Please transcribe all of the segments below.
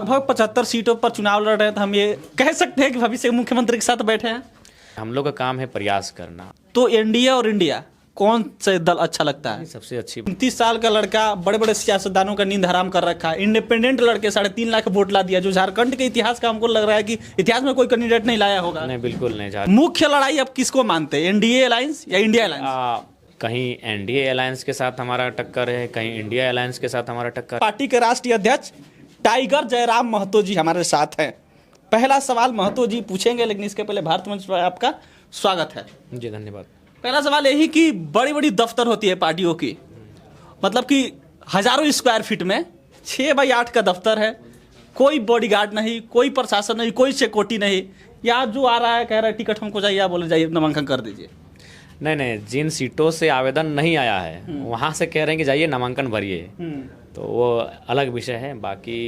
लगभग 75 सीटों पर चुनाव लड़ रहे हैं, तो हम ये कह सकते हैं कि भविष्य के मुख्यमंत्री के साथ बैठे हैं। हम लोग का काम है प्रयास करना। तो एनडीए और इंडिया कौन से दल अच्छा लगता है? सबसे अच्छी 29 साल का लड़का बड़े बड़े सियासतदानों का नींद हराम कर रखा है। इंडिपेंडेंट लड़के 3.5 लाख वोट ला दिया, जो झारखंड के इतिहास का हमको लग रहा है कि इतिहास में कोई कैंडिडेट नहीं लाया होगा। नहीं, बिल्कुल नहीं। मुख्य लड़ाई अब किसको मानते हैं, एनडीए अलायंस या इंडिया अलायंस? कहीं एनडीए अलायंस के साथ हमारा टक्कर है, कहीं इंडिया अलायंस के साथ हमारा टक्कर। पार्टी के राष्ट्रीय अध्यक्ष टाइगर जयराम महतो जी हमारे साथ हैं। पहला सवाल महतो जी पूछेंगे, लेकिन इसके पहले भारत मंच पर आपका स्वागत है। जी धन्यवाद। पहला सवाल यही कि बड़ी बड़ी दफ्तर होती है पार्टियों की, मतलब कि हजारों स्क्वायर फीट में 6x8 का दफ्तर है, कोई बॉडीगार्ड नहीं, कोई प्रशासन नहीं, कोई सिक्योरिटी नहीं। या जो आ रहा है कह रहा है टिकट हमको चाहिए, आप बोले जाइए नामांकन कर दीजिए। नहीं, जिन सीटों से आवेदन नहीं आया है वहाँ से कह रहे हैं कि जाइए नामांकन भरिए, तो वो अलग विषय है। बाकी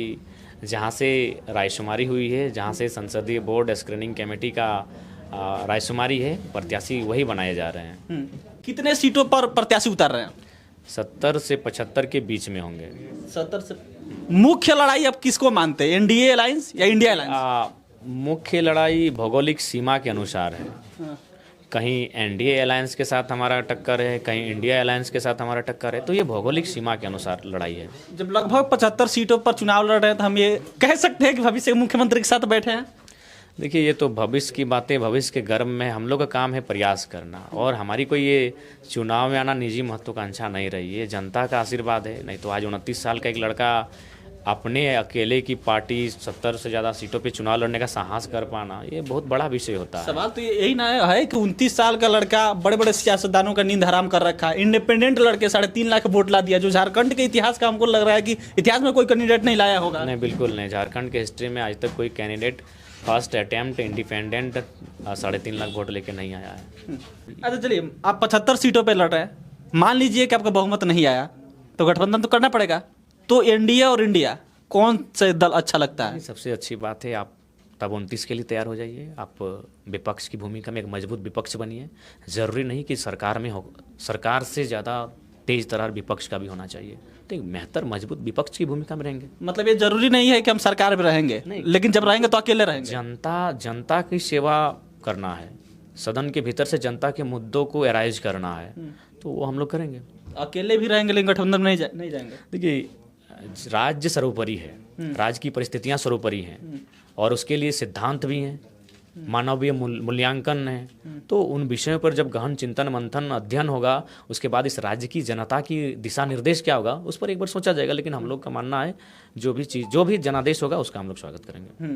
जहाँ से रायशुमारी हुई है, जहाँ से संसदीय बोर्ड स्क्रीनिंग कमेटी का रायशुमारी है, प्रत्याशी वही बनाए जा रहे हैं। कितने सीटों पर प्रत्याशी उतार रहे हैं? 70 से 75 के बीच में होंगे। 70 से। मुख्य लड़ाई अब किसको मानते हैं, एनडीए अलायंस या इंडिया अलायंस? मुख्य लड़ाई भौगोलिक सीमा के अनुसार है। कहीं एनडीए अलायंस के साथ हमारा टक्कर है, कहीं इंडिया अलायंस के साथ हमारा टक्कर है, तो ये भौगोलिक सीमा के अनुसार लड़ाई है। जब लगभग 75 सीटों पर चुनाव लड़ रहे हैं, तो हम ये कह सकते हैं कि भविष्य के मुख्यमंत्री के साथ बैठे हैं। देखिए, ये तो भविष्य की बातें, भविष्य के गर्भ में हम लोग का काम है प्रयास करना, और हमारी कोई ये चुनाव में आना निजी महत्वाकांक्षा नहीं रही है, जनता का आशीर्वाद है। नहीं तो आज 29 साल का एक लड़का अपने अकेले की पार्टी 70 से ज़्यादा सीटों पे चुनाव लड़ने का साहस कर पाना, ये बहुत बड़ा विषय होता है। सवाल तो यही ना है कि 29 साल का लड़का बड़े बड़े सियासतदानों का नींद हराम कर रखा है। इंडिपेंडेंट लड़के 3.5 लाख वोट ला दिया, जो झारखंड के इतिहास का हमको लग रहा है कि इतिहास में कोई कैंडिडेट नहीं लाया होगा। नहीं, बिल्कुल नहीं। झारखंड के हिस्ट्री में आज तक कोई candidate first attempt independent 3.5 lakh vote लेके नहीं आया है। अच्छा चलिए, आप 75 सीटों पे लड़ रहे हैं, मान लीजिए कि आपका बहुमत नहीं आया, तो गठबंधन तो करना पड़ेगा। तो एनडीए और इंडिया कौन से दल अच्छा लगता है? सबसे अच्छी बात है, आप तब 29 के लिए तैयार हो जाइए। आप विपक्ष की भूमिका में एक मजबूत विपक्ष बनिए। ज़रूरी नहीं कि सरकार में हो, सरकार से ज़्यादा तेज तरार विपक्ष का भी होना चाहिए। तो एक बेहतर मजबूत विपक्ष की भूमिका में रहेंगे। मतलब ये जरूरी नहीं है कि हम सरकार में रहेंगे, लेकिन जब रहेंगे तो अकेले रहेंगे। जनता की सेवा करना है, सदन के भीतर से जनता के मुद्दों को एराइज करना है, तो वो हम लोग करेंगे। अकेले भी रहेंगे लेकिन गठबंधन में नहीं जाएंगे। देखिए, राज्य सर्वोपरि है, राज्य की परिस्थितियां सर्वोपरि हैं, और उसके लिए सिद्धांत भी हैं, मानवीय मूल्यांकन है। तो उन विषयों पर जब गहन चिंतन मंथन अध्ययन होगा, उसके बाद इस राज्य की जनता की दिशा निर्देश क्या होगा उस पर एक बार सोचा जाएगा। लेकिन हम लोग का मानना है जो भी जनादेश होगा उसका हम लोग स्वागत करेंगे।